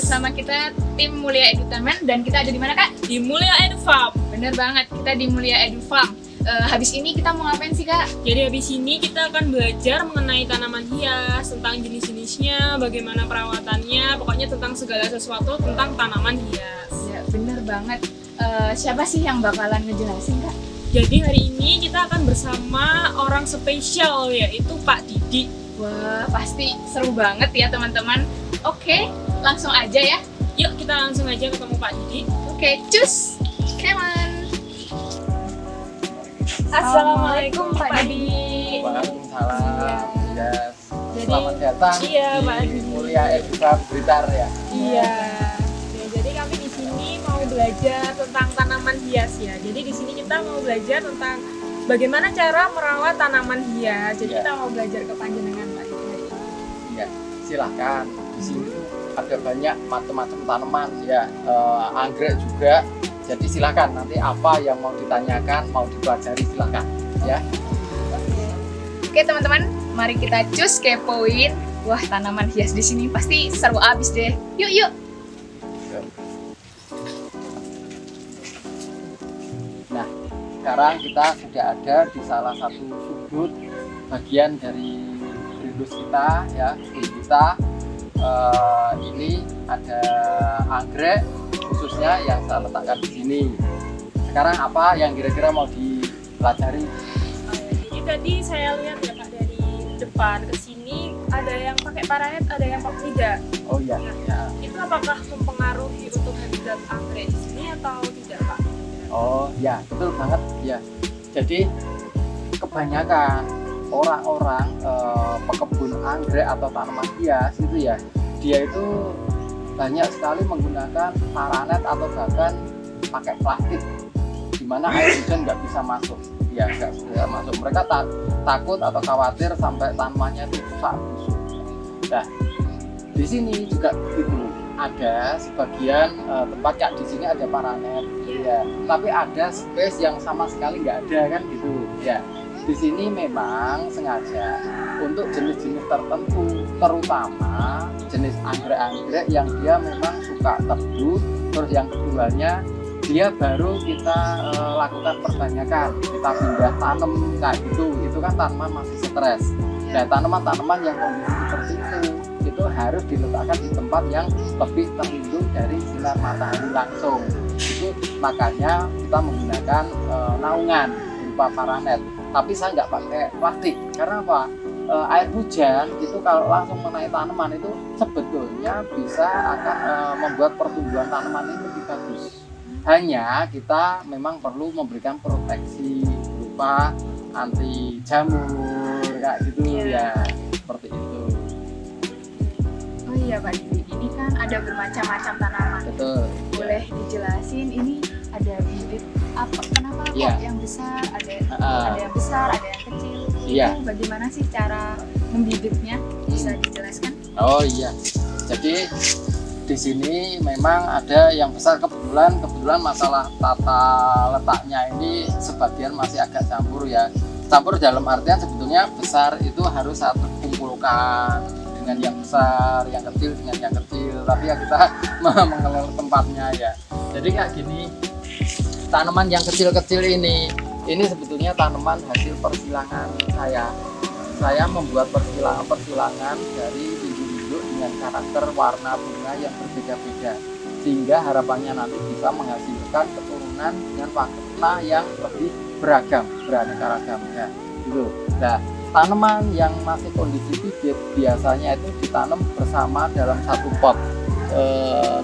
bersama kita tim Mulia Edutainment dan kita ada di mana Kak? Di Mulia Edu Farm. Bener banget, kita di Mulia Edu Farm. Habis ini kita mau ngapain sih Kak? Jadi habis ini kita akan belajar mengenai tanaman hias, tentang jenis-jenisnya, bagaimana perawatannya, pokoknya tentang segala sesuatu tentang tanaman hias. Ya bener banget. Siapa sih yang bakalan ngejelasin Kak? Jadi hari ini kita akan bersama orang spesial, yaitu Pak Didi. Wah, pasti seru banget ya teman-teman. Oke, langsung aja ya. Yuk kita langsung aja ketemu Pak Didi. Oke, cus, come on. Assalamualaikum Pak Didi. Waalaikumsalam. Yes. Jadi- Selamat datang Iya, Pak di Didi. Mulia Edu Farm Blitar ya. Iya. Ya, jadi kami di sini mau belajar tentang tanaman hias ya. Jadi di sini kita mau belajar tentang bagaimana cara merawat tanaman hias. Jadi Iya. kita mau belajar ke panjenengan Pak Didi hari ini. Ya, silahkan. Di sini tuh ada banyak macam-macam tanaman ya, anggrek juga. Jadi silahkan nanti apa yang mau ditanyakan, mau dipelajari silahkan ya. Oke teman-teman, mari kita cus kepoin. Wah, tanaman hias di sini pasti seru abis deh. Yuk, yuk. Nah, sekarang kita sudah ada di salah satu sudut bagian dari greenhouse kita ya, kebun kita. Ini ada anggrek khususnya yang saya letakkan di sini. Sekarang apa yang kira-kira mau dipelajari? Jadi tadi saya lihat ya Pak dari depan ke sini ada yang pakai paranet, ada yang pakai tidak. Oh iya, ya. Itu apakah mempengaruhi untuk habitat anggrek di sini atau tidak Pak? Oh ya, betul banget ya. Jadi kebanyakan orang-orang pekebun anggrek atau tanaman hias itu ya, dia itu banyak sekali menggunakan paranet atau bahkan pakai plastik, dimana air hujan nggak bisa masuk. Ya, nggak bisa masuk. Mereka takut atau khawatir sampai tanamannya itu rusak busuk. Nah, di sini juga begitu. Ada sebagian tempat kayak di sini ada paranet, ya. Tapi ada space yang sama sekali nggak ada kan gitu, ya. Di sini memang sengaja untuk jenis-jenis tertentu, terutama jenis anggrek-anggrek yang dia memang suka tebu. Terus yang keduanya dia baru kita lakukan perbanyakan, kita pindah tanam kayak gitu. Itu kan tanaman masih stres. Nah, tanaman-tanaman yang kondisi seperti itu harus diletakkan di tempat yang lebih terlindung dari sinar matahari langsung. Itu makanya kita menggunakan naungan berupa paranet. Tapi saya nggak pakai plastik karena apa? Air hujan itu kalau langsung mengenai tanaman itu sebetulnya bisa akan membuat pertumbuhan tanaman itu lebih bagus. Hanya kita memang perlu memberikan proteksi berupa anti jamur kayak gitu ya, seperti itu. Oh iya Pak Didi, ini kan ada bermacam-macam tanaman. Betul. Boleh dijelasin ini ada bibit apa? Kenapa kok Iya. yang besar ada yang besar, ada yang kecil? Iya. Itu bagaimana sih cara membibitnya? Bisa dijelaskan? Oh iya. Jadi di sini memang ada yang besar, kebetulan masalah tata letaknya ini sebagian masih agak campur ya. Campur dalam artian sebetulnya besar itu harus satu kumpulkan dengan yang besar, yang kecil dengan yang kecil. Tapi ya kita mengelola tempatnya ya. Jadi kayak gini, tanaman yang kecil-kecil ini sebetulnya tanaman hasil persilangan saya. Saya membuat persilangan dari induk-induk dengan karakter warna bunga yang berbeda-beda, sehingga harapannya nanti bisa menghasilkan keturunan dengan warna yang lebih beragam, beraneka ragam ya. Gitu. Nah, tanaman yang masih kondisi bibit biasanya itu ditanam bersama dalam satu pot.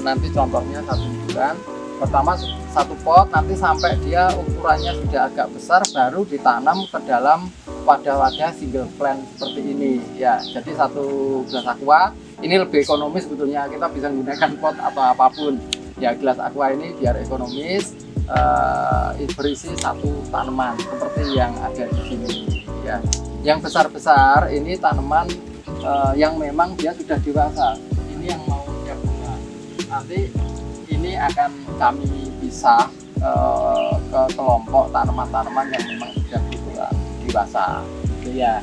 Nanti contohnya satu bulan. Pertama satu pot, nanti sampai dia ukurannya sudah agak besar baru ditanam ke dalam wadah-wadah single plant seperti ini ya. Jadi satu gelas aqua ini lebih ekonomis sebetulnya, kita bisa menggunakan pot atau apapun ya. Gelas aqua ini biar ekonomis, berisi satu tanaman seperti yang ada di sini ya. Yang besar-besar ini tanaman yang memang dia sudah dewasa, ini yang mau siap bunga. Nanti ini akan kami pisah ke kelompok tanaman-tanaman yang memang sudah dewasa gitu ya.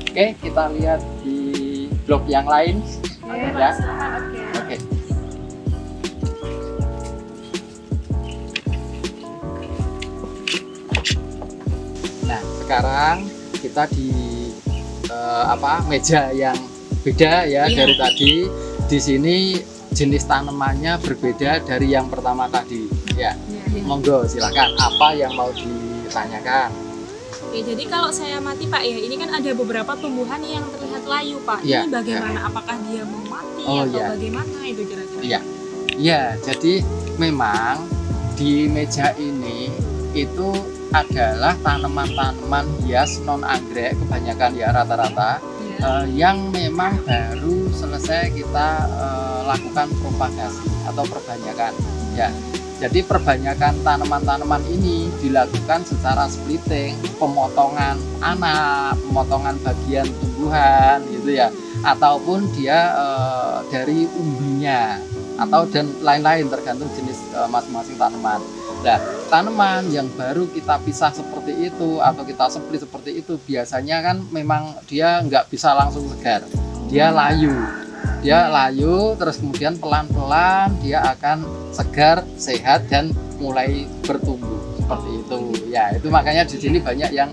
Oke, kita lihat di blok yang lain Oke, ya. silakan. Oke. Oke. Nah, sekarang kita di meja yang beda ya Iya. dari tadi. Di sini jenis tanamannya berbeda dari yang pertama tadi. Ya, monggo silakan. Apa yang mau ditanyakan? Oke, jadi kalau saya amati Pak ya, ini kan ada beberapa tumbuhan yang terlihat layu Pak. Iya, Ini bagaimana? Apakah dia mau mati Oh, atau iya. bagaimana itu kira-kira? Iya. Ya, jadi memang di meja ini itu adalah tanaman-tanaman hias non anggrek kebanyakan ya rata-rata Iya. yang memang baru selesai kita lakukan propagasi atau perbanyakan ya. Jadi perbanyakan tanaman-tanaman ini dilakukan secara splitting, pemotongan anak, pemotongan bagian tumbuhan gitu ya, ataupun dia dari umbinya atau dan lain-lain tergantung jenis masing-masing tanaman. Nah, tanaman yang baru kita pisah seperti itu atau kita split seperti itu biasanya kan memang dia nggak bisa langsung segar, dia layu. Dia layu, terus kemudian pelan-pelan dia akan segar, sehat dan mulai bertumbuh seperti itu. Ya, itu makanya di sini banyak yang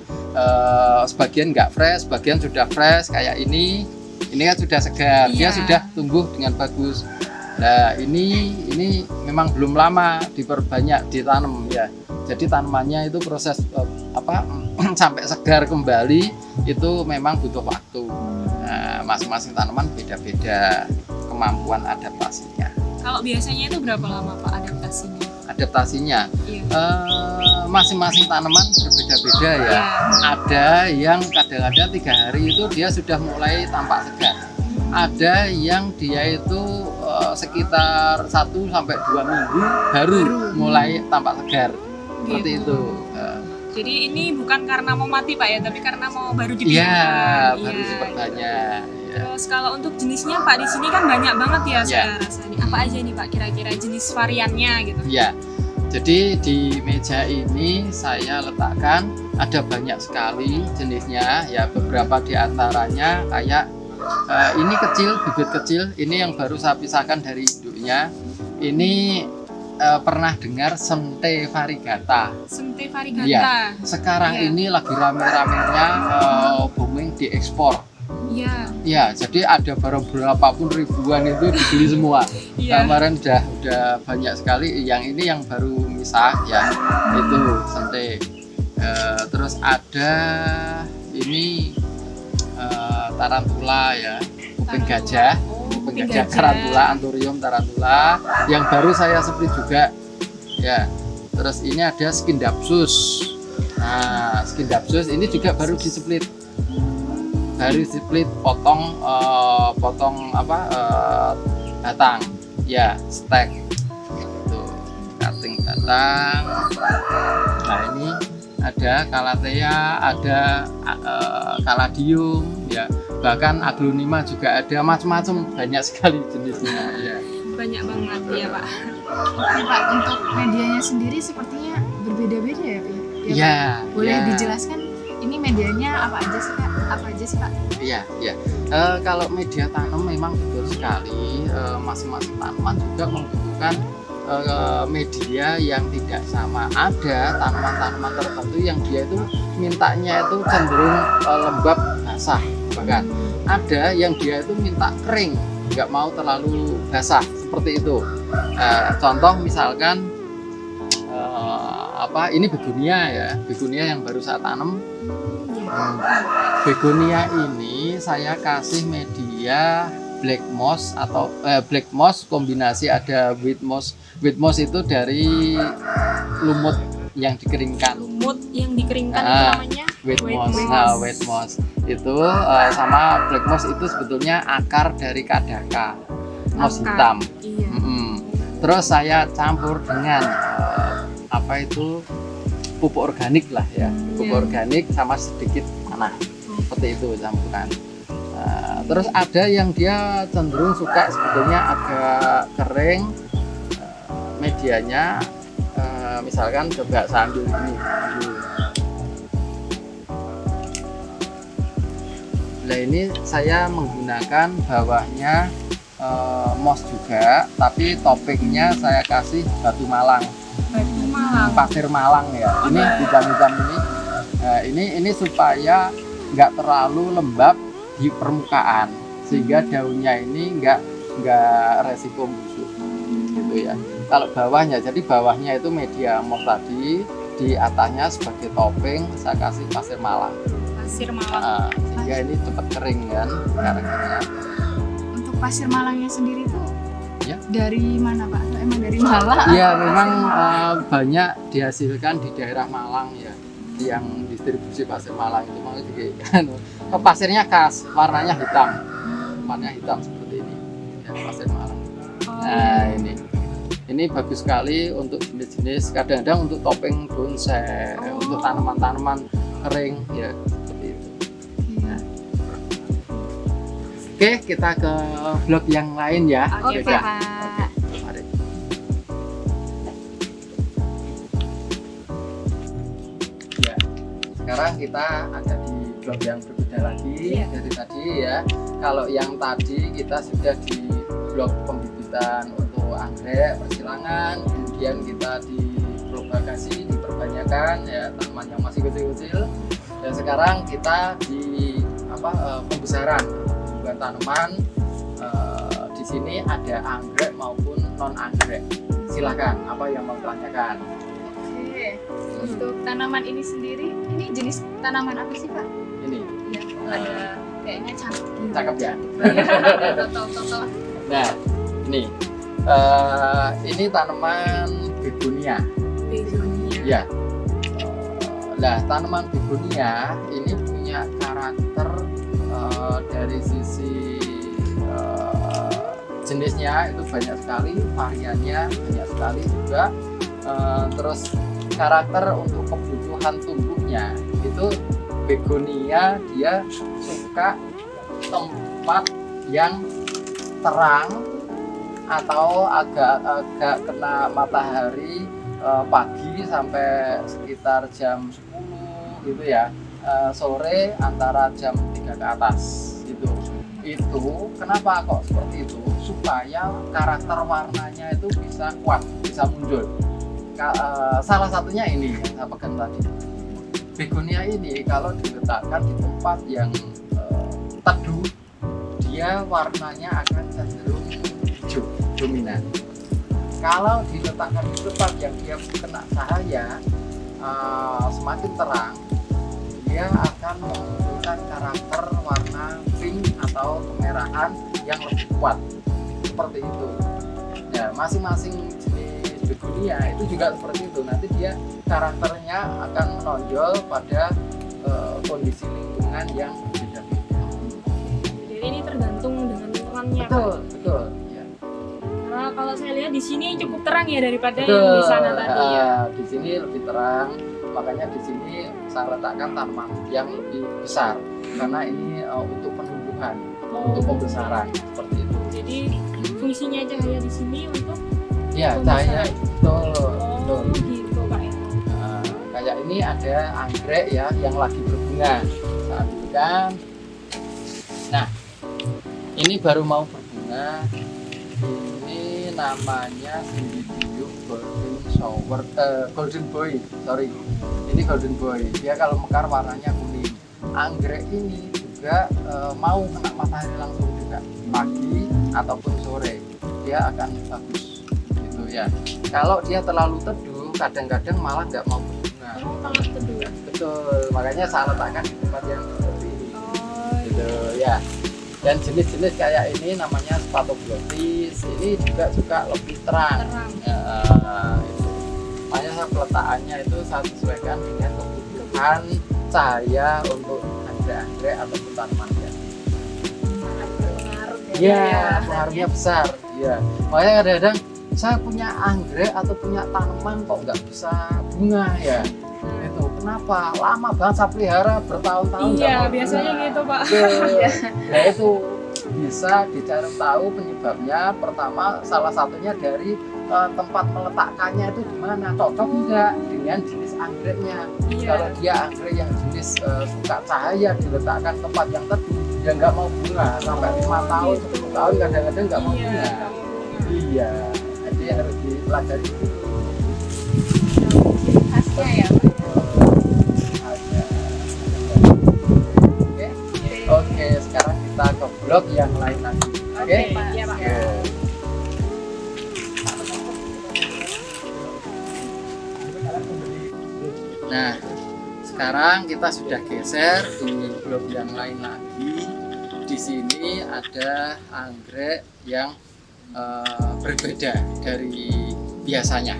sebagian nggak fresh, sebagian sudah fresh kayak ini. Ini kan sudah segar, dia Iya. sudah tumbuh dengan bagus. Nah, ini memang belum lama diperbanyak ditanam ya. Jadi tanamannya itu proses sampai segar kembali itu memang butuh waktu. Nah, masing-masing tanaman beda-beda kemampuan adaptasinya. Kalau biasanya itu berapa lama Pak adaptasinya? Adaptasinya Iya. masing-masing tanaman berbeda-beda ya. Iya. Ada yang kadang-kadang 3 hari itu dia sudah mulai tampak segar. Ada yang dia itu sekitar 1 sampai 2 minggu baru mulai tampak segar. Seperti Gitu. itu. Jadi ini bukan karena mau mati Pak ya, tapi karena mau baru Iya, dibiarkan. baru Iya. diperbanyak. Ya. Terus kalau untuk jenisnya Pak di sini kan banyak banget ya Iya. saya rasa nih. Apa aja nih Pak kira-kira jenis variannya gitu? Ya, jadi di meja ini saya letakkan ada banyak sekali jenisnya. Ya, beberapa di antaranya kayak ini kecil, bibit kecil. Ini yang baru saya pisahkan dari induknya. Ini pernah dengar Sente variegata? Sente variegata. Iya. Sekarang Iya. ini lagi rame-ramenya booming diekspor. Iya. Ya, jadi ada barang berapapun ribuan itu dibeli semua. Iya. Kemarin udah banyak sekali. Yang ini yang baru misah ya, itu Sente. Terus ada ini tarantula ya, kuping Tarantula. gajah, Oh, kuping gajah tarantula, Anthurium tarantula. Yang baru saya split juga ya. Terus ini ada Scindapsus. Nah, Scindapsus ini juga baru di-split. Baru di-split potong batang. Ya, stek. Tuh, cutting batang. Nah, ini ada Calathea, ada Caladium ya. Bahkan Aglonema juga ada, macam-macam, banyak sekali jenisnya ya. Banyak banget ya Pak. Oke Pak, untuk medianya sendiri sepertinya berbeda-beda ya Pak? Iya, Pak? Boleh iya. dijelaskan ini medianya apa aja sih Kak? Apa aja sih Pak? Iya, iya. Kalau media tanam memang betul sekali, masing-masing tanaman juga membutuhkan media yang tidak sama. Ada tanaman-tanaman tertentu yang dia itu mintanya itu cenderung lembab basah, bahkan ada yang dia itu minta kering, nggak mau terlalu basah seperti itu. Contoh misalkan ini begonia ya, begonia yang baru saya tanam. Begonia ini saya kasih media black moss atau black moss kombinasi ada wheat moss. Wheat moss itu dari lumut yang dikeringkan. Lumut yang dikeringkan itu Ah, namanya Wheat Wheat moss. moss. Nah, wheat moss itu sama black moss itu sebetulnya akar dari kadaka, moss Akar. hitam. Iya. Terus saya campur dengan pupuk organik lah ya, pupuk Iya. organik sama sedikit tanah, seperti itu campuran. Terus ada yang dia cenderung suka sebetulnya agak kering medianya, misalkan coba sambil ini. Nah, ini saya menggunakan bawahnya moss juga, tapi toppingnya saya kasih batu malang, Batu Malang. pasir malang ya. Ini hitam-hitam ini. Nah, ini supaya nggak terlalu lembab di permukaan, sehingga daunnya ini nggak resiko busuk gitu ya. Kalau bawahnya, jadi bawahnya itu media moss tadi, di atasnya sebagai topping saya kasih pasir malang. Pasir Malang. Sehingga ini cepat kering kan karakternya. Untuk pasir Malangnya sendiri tuh Ya. dari mana Pak? Emang dari Malang? Iya, memang banyak dihasilkan di daerah Malang ya, yang distribusi pasir Malang itu makanya pasirnya khas, warnanya hitam seperti ini ya, pasir Malang. Nah ini bagus sekali untuk jenis-jenis, kadang-kadang untuk topping bonsai, untuk tanaman-tanaman kering ya seperti itu. Nah. Oke, kita ke blok yang lain ya. Oke, Beda. Pak. Oke, mari. Ya, sekarang kita ada di blok yang berbeda lagi dari tadi ya. Kalau yang tadi kita sudah di blok pembibitan untuk anggrek, persilangan, kemudian kita di propagasi, diperbanyakan ya tanaman yang masih kecil-kecil. Dan sekarang kita di pembesaran buat tanaman. Di sini ada anggrek maupun non anggrek. Silakan, apa yang mau tanyakan? Oke. Untuk tanaman ini sendiri, ini jenis tanaman apa sih Pak? Ini, Ya, ada kayaknya cantik. cakep ya. Toto. Nah, ini tanaman begonia. Ya. Nah, tanaman begonia ini punya karakter dari sisi jenisnya itu banyak sekali, variannya banyak sekali juga. Terus karakter untuk kebutuhan tumbuhnya itu begonia dia suka tempat yang terang atau agak kena matahari pagi sampai sekitar jam 10 gitu ya, sore antara jam 3 ke atas gitu. Itu kenapa kok seperti itu? Supaya karakter warnanya itu bisa kuat, bisa muncul. Salah satunya ini yang saya pegang tadi. Begonia ini kalau diletakkan di tempat yang teduh, dia warnanya akan cenderung hijau dominan. Kalau diletakkan di tempat yang dia kena cahaya semakin terang, dia akan memunculkan karakter warna pink atau kemerahan yang lebih kuat seperti itu. Ya, masing-masing jenis begonia itu juga seperti itu. Nanti dia karakternya akan menonjol pada kondisi lingkungan yang berbeda-beda. Jadi ini tergantung dengan lingkungannya. Betul. Ya. Nah, kalau saya lihat di sini cukup terang ya daripada Betul. yang di sana tadi ya. Di sini lebih terang, makanya di sini saya letakkan tanaman yang lebih besar karena ini untuk penumbuhan, untuk pembesaran seperti itu. Jadi fungsinya cahaya di sini untuk Ya, pembesaran. cahaya betul. Gitu Pak ya. Nah, kayak ini ada anggrek ya yang lagi berbunga saat itu kan. Nah, ini baru mau berbunga. Ini namanya Sindibiyum Golden Boy. Sorry, ini Golden Boy. Dia kalau mekar warnanya kuning. Anggrek ini juga mau kena matahari langsung juga, pagi ataupun sore. Dia akan bagus gitu ya. Kalau dia terlalu teduh, kadang-kadang malah nggak mau berbunga. Kalau teduh. Betul, makanya saya letakkan di tempat yang seperti ini. Oh, Gitu ya. Dan jenis-jenis kayak ini namanya Spathoglottis. Ini juga suka lebih terang. Ya, itu. Makanya saya peletakannya itu saya sesuaikan dengan kebutuhan cahaya untuk anggrek ataupun tanaman hias. Sangat berpengaruh Iya, pengaruhnya besar. Iya. Makanya kadang-kadang saya punya anggrek atau punya tanaman kok nggak bisa bunga ya. Itu kenapa? Lama banget saya pelihara bertahun-tahun. nggak iya, mau biasanya bunga. gitu Pak. Betul. Nah itu bisa dicari tahu penyebabnya. Pertama, salah satunya dari tempat meletakkannya itu di mana, cocok enggak dengan jenis anggreknya. Iya. Kalau dia anggrek yang jenis suka cahaya diletakkan tempat yang teduh, ya nggak mau bunga sampai 5 tahun 10 tahun kadang-kadang nggak mau Iya, bunga. nggak mau bunga. Iya, jadi harus dipelajari dulu. Khasnya ya Pak. Oke, oke. Sekarang kita ke blok yang lain lagi. Oke, Pak. Iya, Pak. Oke. Nah, sekarang kita sudah geser di blok yang lain lagi. Di sini ada anggrek yang berbeda dari biasanya.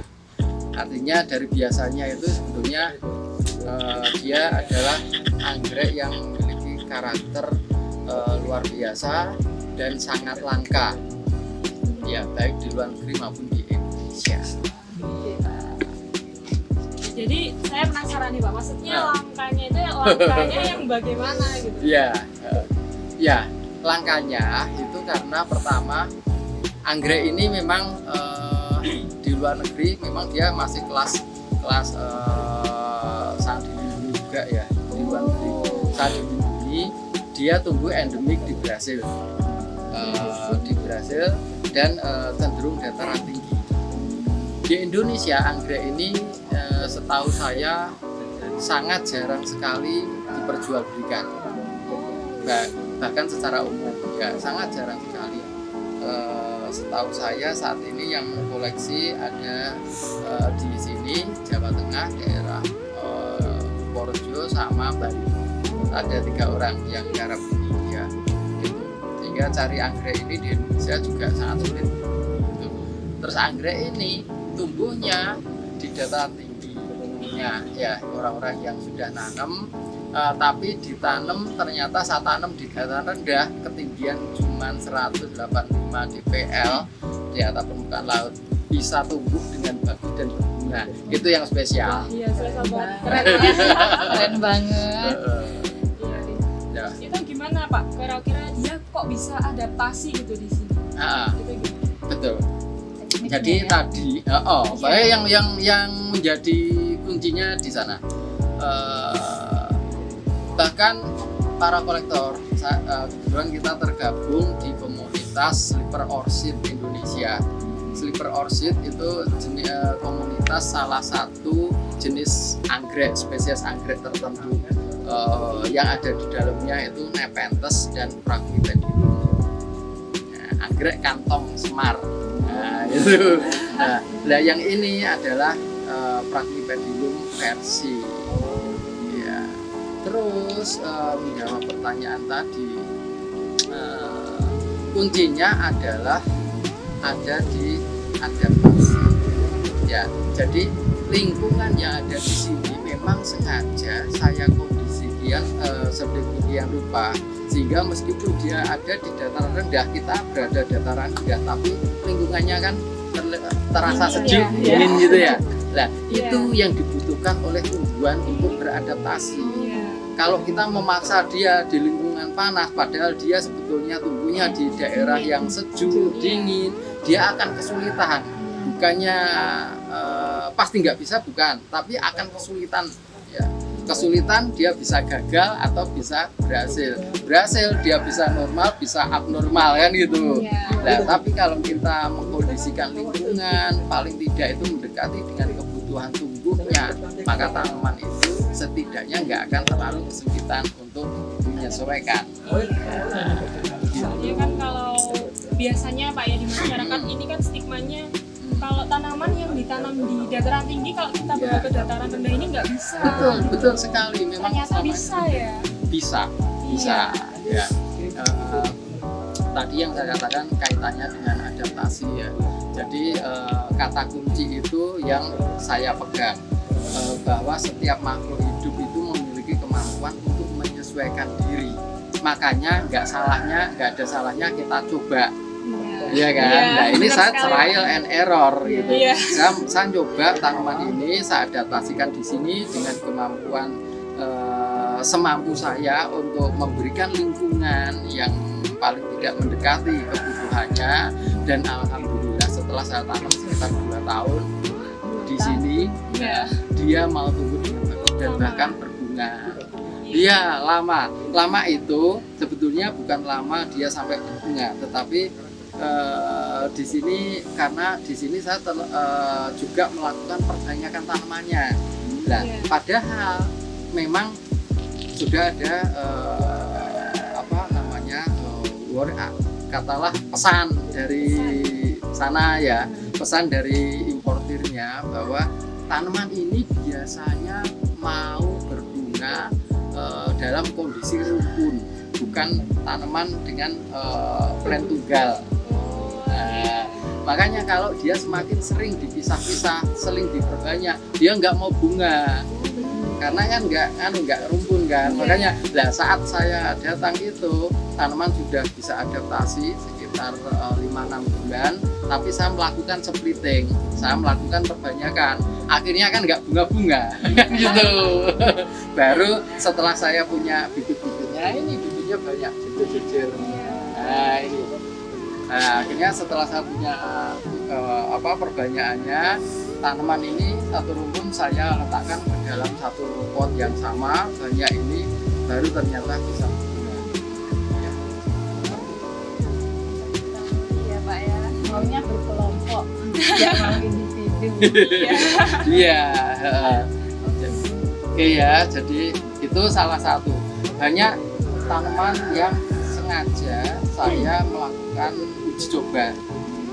Artinya dari biasanya itu sebetulnya dia adalah anggrek yang memiliki karakter luar biasa dan sangat langka. Ya, baik di luar negeri maupun di Indonesia. Jadi saya penasaran nih Pak, maksudnya langkanya itu langkanya yang bagaimana gitu? Ya, ya, langkanya itu karena pertama anggrek ini memang di luar negeri memang dia masih kelas sangat dilindungi juga ya di luar negeri. Sangat dilindungi, dia tumbuh endemik di Brasil, dan cenderung dataran tinggi. Di Indonesia anggrek ini setahu saya sangat jarang sekali diperjualbelikan, bahkan secara umum ya sangat jarang sekali. Setahu saya saat ini yang koleksi ada di sini Jawa Tengah, daerah Purworejo sama Bali. Ada 3 orang yang garap ini ya, gitu. Sehingga cari anggrek ini di Indonesia juga sangat sulit. Gitu. Terus anggrek ini tumbuhnya di dataran tinggi, ya orang-orang yang sudah nanam, tapi ditanam ternyata saya tanam di dataran rendah, ketinggian cuma 185 dpl di atas permukaan laut, bisa tumbuh dengan bagus dan berbunga. Itu yang spesial. Iya, saya banget. Keren ya. Keren banget. Ya. Itu gimana Pak? Kira-kira dia kok bisa adaptasi gitu di sini? Itu gimana? Betul. Jadi Ya. tadi, yang menjadi kuncinya di sana. Bahkan para kolektor, kebetulan kita tergabung di komunitas Slipper Orchid Indonesia. Slipper Orchid itu komunitas salah satu jenis anggrek, spesies anggrek tertentu yang ada di dalamnya itu Nepenthes dan Praguipedilum. Nah, anggrek kantong semar. Nah, itu. Nah, yang ini adalah Praguipedilum versi. Ya. Terus menjawab pertanyaan tadi, kuncinya adalah ada di adaptasi. Ya, jadi lingkungan yang ada di sini memang sengaja saya kondisikan sedemikian rupa sehingga meskipun dia ada di dataran rendah, kita berada dataran rendah, tapi lingkungannya kan terasa sejuk, dingin gitu ya. Nah, itu yang dibutuhkan oleh tumbuhan untuk beradaptasi. Kalau kita memaksa dia di lingkungan panas, padahal dia sebetulnya tumbuhnya di daerah yang sejuk, dingin, dia akan kesulitan. Bukannya pasti nggak bisa, bukan, tapi akan kesulitan. Ya. Kesulitan dia bisa gagal atau bisa berhasil. Berhasil dia bisa normal, bisa abnormal kan gitu. Nah, tapi kalau kita mengkondisikan lingkungan, paling tidak itu mendekati dengan kebutuhan tumbuhnya, maka tanaman itu setidaknya nggak akan terlalu kesulitan untuk menyesuaikan. Soalnya kan kalau biasanya Pak ya di masyarakat ini kan stigmanya kalau tanaman yang ditanam di dataran tinggi kalau kita bawa ke dataran rendah ini nggak bisa. Betul sekali. Memang Ternyata bisa ya. Bisa. Ya. Tadi yang saya katakan kaitannya dengan adaptasi ya. Jadi kata kunci itu yang saya pegang, bahwa setiap makhluk hidup itu memiliki kemampuan untuk menyesuaikan diri. Makanya nggak ada salahnya kita coba. Iya kan? Nah, ini saya trial and error gitu. Saya coba tanaman ini, saya adaptasikan di sini dengan kemampuan semampu saya untuk memberikan lingkungan yang paling tidak mendekati kebutuhannya, dan alhamdulillah setelah saya tanam sekitar 2 tahun di sini, dia mau tumbuh dengan bagus dan bahkan berbunga. Iya, lama. Lama itu sebetulnya bukan lama dia sampai berbunga, tetapi di sini karena di sini saya juga melakukan perbanyakkan tanamannya. Nah, padahal memang sudah ada apa namanya katalah pesan dari sana ya, pesan dari importirnya bahwa tanaman ini biasanya mau berbunga dalam kondisi rumpun, bukan tanaman dengan plant tunggal. Nah, makanya kalau dia semakin sering dipisah-pisah, sering diperbanyak, dia nggak mau bunga, karena kan nggak rumpun kan. Makanya saat saya datang itu tanaman sudah bisa adaptasi sekitar 5-6 bulan, tapi saya melakukan splitting, saya melakukan perbanyakan, akhirnya kan nggak bunga-bunga gitu. Baru setelah saya punya bibit-bibitnya, ini bibitnya banyak jejer-jejer. Nah ini, nah akhirnya setelah saya punya perbanyakannya, tanaman ini satu rumpun saya letakkan ke dalam satu pot yang sama banyak ini, baru ternyata bisa bunga. Iya Pak ya, maunya berkelompok, tidak mau individu. Iya. Oke ya, jadi itu salah satu. Banyak tanaman yang sengaja saya melakukan uji coba.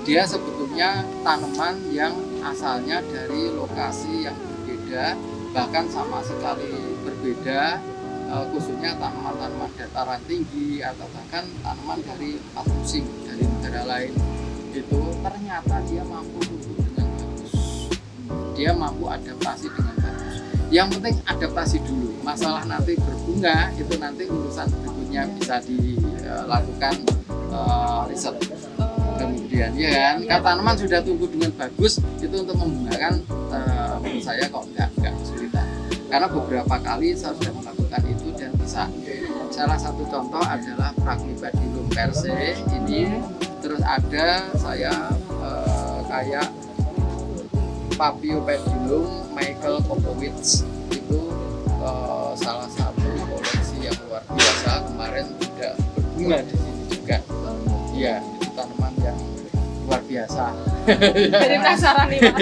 Dia sebetulnya tanaman yang asalnya dari lokasi yang berbeda, bahkan sama sekali berbeda, khususnya tanaman-tanaman dataran tinggi atau bahkan tanaman dari 4 musim dari negara lain. Itu ternyata dia mampu tumbuh dengan bagus, dia mampu adaptasi dengan bagus. Yang penting adaptasi dulu, masalah nanti berbunga itu nanti urusan berikutnya bisa dilakukan riset kemudian ya kan. Kalau tanaman sudah tumbuh dengan bagus itu untuk membungakan menurut saya kok nggak kesulitan, karena beberapa kali saya sudah melakukan itu dan bisa. Salah satu contoh adalah Phragmipedilum perse ini, terus ada saya kayak Paphiopedilum Michael Popowitz, itu salah satu koleksi yang luar biasa, kemarin juga berbunga di sini juga. Iya, itu tanaman yang luar biasa. Jadi penasaran nih Pak.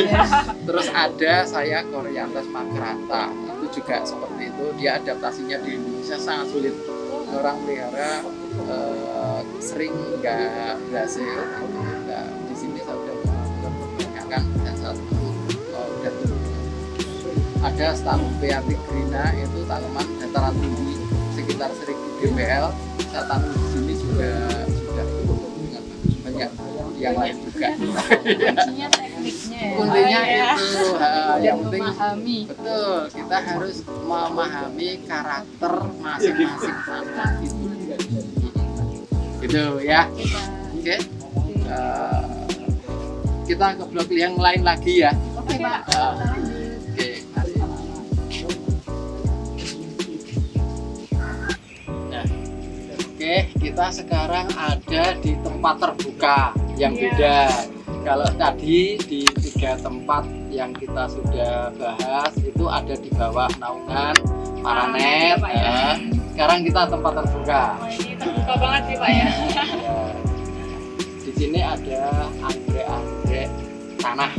Terus ada saya Coryanthes makrata, itu juga seperti itu, dia adaptasinya di Indonesia sangat sulit. Orang pelihara sering nggak berhasil. Nah, di sini saya sudah melakukan perbanyakan dan satu udah tumbuh. Ada Staphylopeatic-grina, itu tanaman dataran tinggi sekitar 1000 dpl. Saya tanam di sini juga sudah tumbuh dengan bagus, banyak yang lain juga. Kuncinya tekniknya ya. Kuncinya itu yang penting memahami. betul, kita harus memahami karakter masing-masing tanaman itu. Gitu ya. Oke. Kita ke blok yang lain lagi ya. Oke Pak. Oke, mari. Nah, oke, kita sekarang ada di tempat terbuka yang beda. Kalau tadi di 3 tempat yang kita sudah bahas itu ada di bawah naungan paranet. Sekarang kita tempat terbuka. Ini terbuka banget sih Pak ya. Ya. Di sini ada anggrek-anggrek tanah.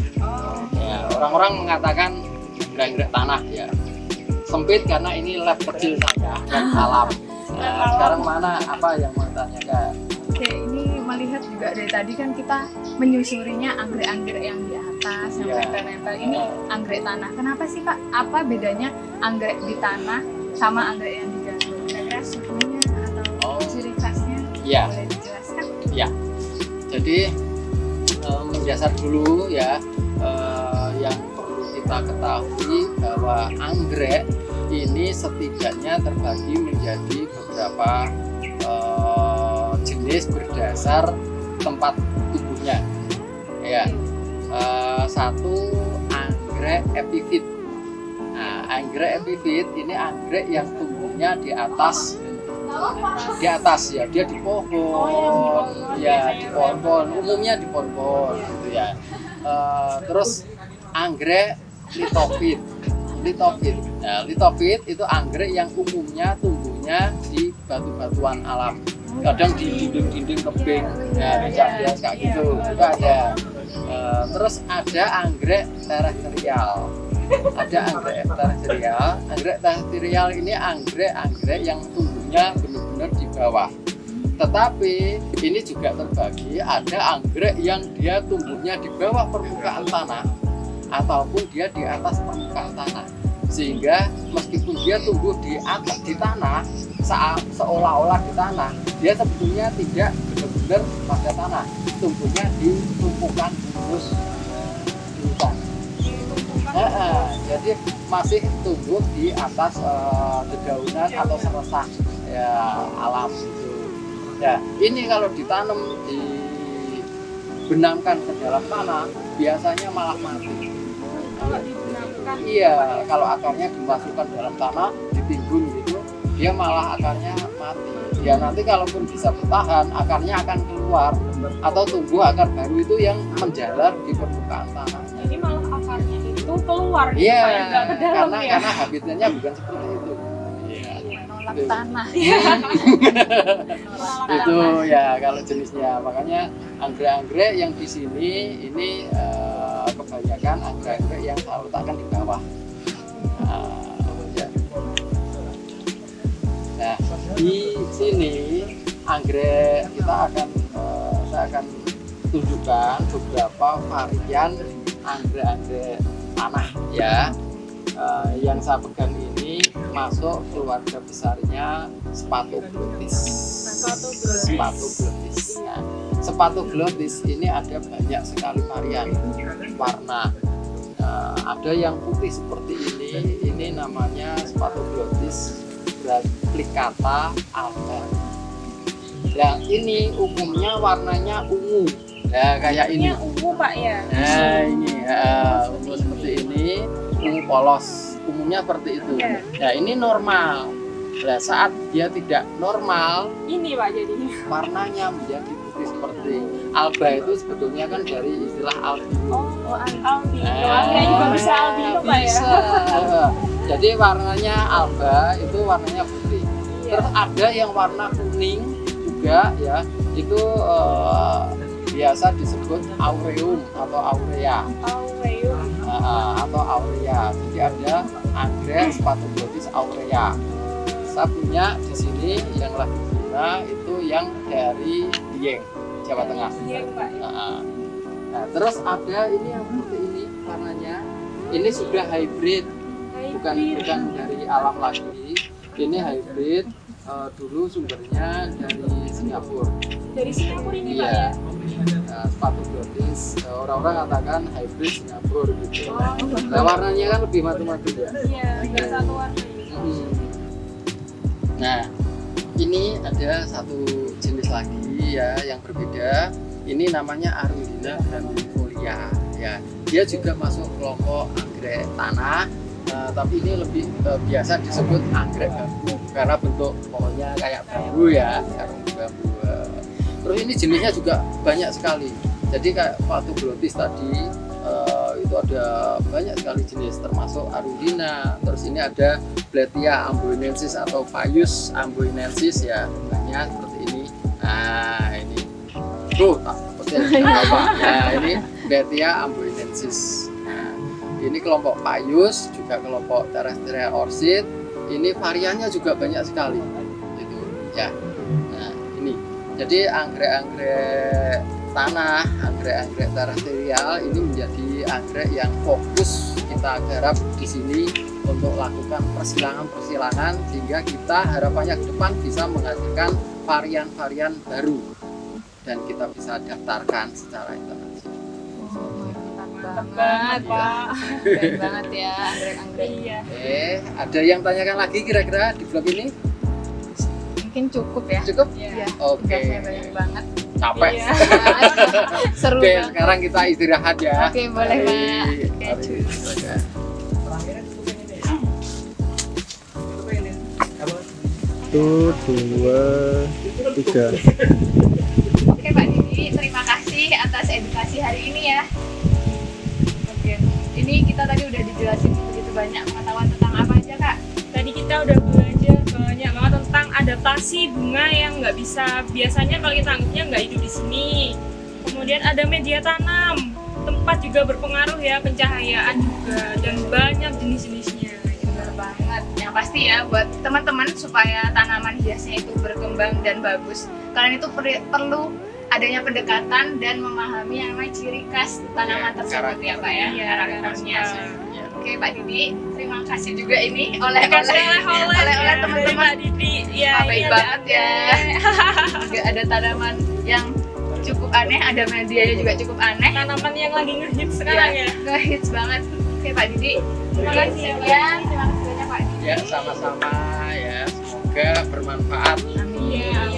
Ya, orang-orang mengatakan anggrek tanah ya. Sempit karena ini lab kecil saja, lab alam. Nah, sekarang mana apa yang mau tanyakan? Oke, ini melihat juga dari tadi kan kita menyusurinya anggrek-anggrek yang di atas, yang nempel-nempel. Ini anggrek tanah. Kenapa sih Pak? Apa bedanya anggrek di tanah sama anggrek yang di gandum? Kira-kira sukunya atau ciri khasnya boleh dijelaskan? Ya. Jadi mendasar dulu ya, yang perlu kita ketahui bahwa anggrek ini setidaknya terbagi menjadi beberapa jenis berdasar tempat tumbuhnya. Ya, satu anggrek epifit. Nah, anggrek epifit ini anggrek yang tumbuhnya di atas ya, dia di pohon, ya di pohon-pohon, umumnya di pohon-pohon gitu ya. Terus anggrek litofit, litofit. Nah, litofit itu anggrek yang umumnya tumbuhnya di batu-batuan alam. Kadang di dinding-dinding tebing, ya di cadas kayak gitu, itu ada. Terus ada anggrek terestrial. Ada anggrek terestrial. Anggrek terestrial ini anggrek yang tumbuhnya benar-benar di bawah. Tetapi ini juga terbagi, ada anggrek yang dia tumbuhnya di bawah permukaan tanah ataupun dia di atas permukaan tanah. Sehingga meskipun dia tumbuh di atas di tanah, seolah-olah di tanah, dia sebetulnya tidak benar-benar pada tanah, tumbuhnya di tumpukan humus di hutan. Jadi masih tumbuh di atas dedaunan atau seresah ya alam gitu. Ya, ini kalau ditanam, dibenamkan ke dalam tanah, biasanya malah mati. Kalau dibenamkan, Iya, kalau akarnya dimasukkan dalam tanah, ditimbun gitu, dia malah akarnya mati. Ya nanti kalaupun bisa bertahan, akarnya akan keluar atau tumbuh akar baru itu yang menjalar di permukaan tanah. jadi malah akarnya itu keluar gitu, Iya, kayak nggak ke dalam ya. karena habitatnya bukan seperti itu. Iya. Menolak Itu. tanah. Itu ya kalau jenisnya, makanya anggrek-anggrek yang di sini ini kebanyakan anggrek-anggrek yang saya letakkan di bawah. Ya. Nah di sini anggrek kita saya akan tunjukkan beberapa varian anggrek-anggrek tanah ya. Yang saya pegang ini masuk keluarga besarnya Spatoglotis. Spatoglotis. Nah, Spatoglotis ini ada banyak sekali varian warna. Ada yang putih seperti ini namanya Spatoglotis replicata alba. Nah, ini umumnya warnanya ungu. Nah, kayak ini. Ini ungu Pak ya. Nah, ini ungu seperti ini. Ungu polos, umumnya seperti itu. Ya. Nah ini normal. Nah, saat dia tidak normal, Ini Pak jadinya. warnanya menjadi putih seperti alba. Itu sebetulnya kan dari istilah albino. Oh, albino. Akhirnya juga bisa albino Pak ya. Bisa. Jadi warnanya alba itu warnanya putih. Terus ada yang warna kuning juga ya. Itu biasa disebut aureum atau aurea. Aureum. Atau aurea. Jadi ada anggrek Spatoglotis aurea. Saya punya di sini yang lagi bunga itu yang dari Dieng, Jawa Tengah. Iya Pak. Nah, terus ada ini yang seperti ini warnanya. Ini sudah hybrid, bukan dari alam lagi. Ini hybrid. Dulu sumbernya dari Singapura. Dari Singapura ini Pak Iya. ya. Nah, Spatoglotis orang-orang katakan hybrid Singapura gitu. Nah, warnanya kan lebih matu-matu ya. Iya, nggak satu warna ini. Nah, ini ada satu jenis lagi ya yang berbeda. Ini namanya Arundina grandifolia ya. Dia juga masuk kelompok anggrek tanah, tapi ini lebih biasa disebut anggrek bambu karena bentuk pohonnya kayak bambu ya, karung bambu. Terus ini jenisnya juga banyak sekali. Jadi kayak Spatoglotis tadi itu ada banyak sekali jenis, termasuk Arundina. Terus ini ada Bletia amboinensis atau Paius amboinensis ya, bentuknya seperti ini. Nah ini tuh tak petir apa? Nah ini Bletia amboinensis. Nah, ini kelompok Paius, juga kelompok Terrestrial orchid. Ini variannya juga banyak sekali, gitu ya. Nah ini, jadi anggrek-anggrek tanah, anggrek-anggrek terrestrial ini menjadi anggrek yang fokus kita garap di sini untuk lakukan persilangan sehingga kita harapannya ke depan bisa menghasilkan varian-varian baru dan kita bisa daftarkan secara internasional. Mantap Banget banget, Pak. keren banget ya anggrek-anggrek. Iya. Ada yang tanyakan lagi kira-kira di blog ini? Mungkin cukup ya. Cukup? Iya. Oke. Tugasnya banyak banget. Capek. Iya. Seru Oke, banget. sekarang kita istirahat ya. Oke, boleh, Pak. Mari, Oke, mari. cus. Oke. Satu, dua, tiga. Oke Pak Didi, terima kasih atas edukasi hari ini ya. Oke, ini kita tadi udah dijelasin begitu lebih banyak pengetahuan tentang apa aja Kak? Tadi kita udah belajar banyak banget tentang adaptasi bunga yang nggak bisa biasanya kalau kita anggapnya nggak hidup di sini. Kemudian ada media tanam, tempat juga berpengaruh ya, pencahayaan juga, dan banyak jenis-jenisnya. Benar banget. Yang pasti ya buat teman-teman supaya tanaman hiasnya itu berkembang dan bagus, kalian itu perlu adanya pendekatan dan memahami yang namanya ciri khas tanaman tersebut ya Pak ya, Iya, karakternya. Ya. Oke Pak Didi, terima kasih juga ini oleh Dikasih oleh-oleh teman-teman. Pak Didi. Ya, Wah, baik ini banget ada ya. Juga ada tanaman yang cukup aneh, ada medianya juga cukup aneh. tanaman yang lagi ngehits sekarang ya. Ngehits banget. Oke Pak Didi, terima kasih ya. Terima kasih banyak Pak Didi. Ya, sama-sama ya. Semoga bermanfaat. Amin. Iya.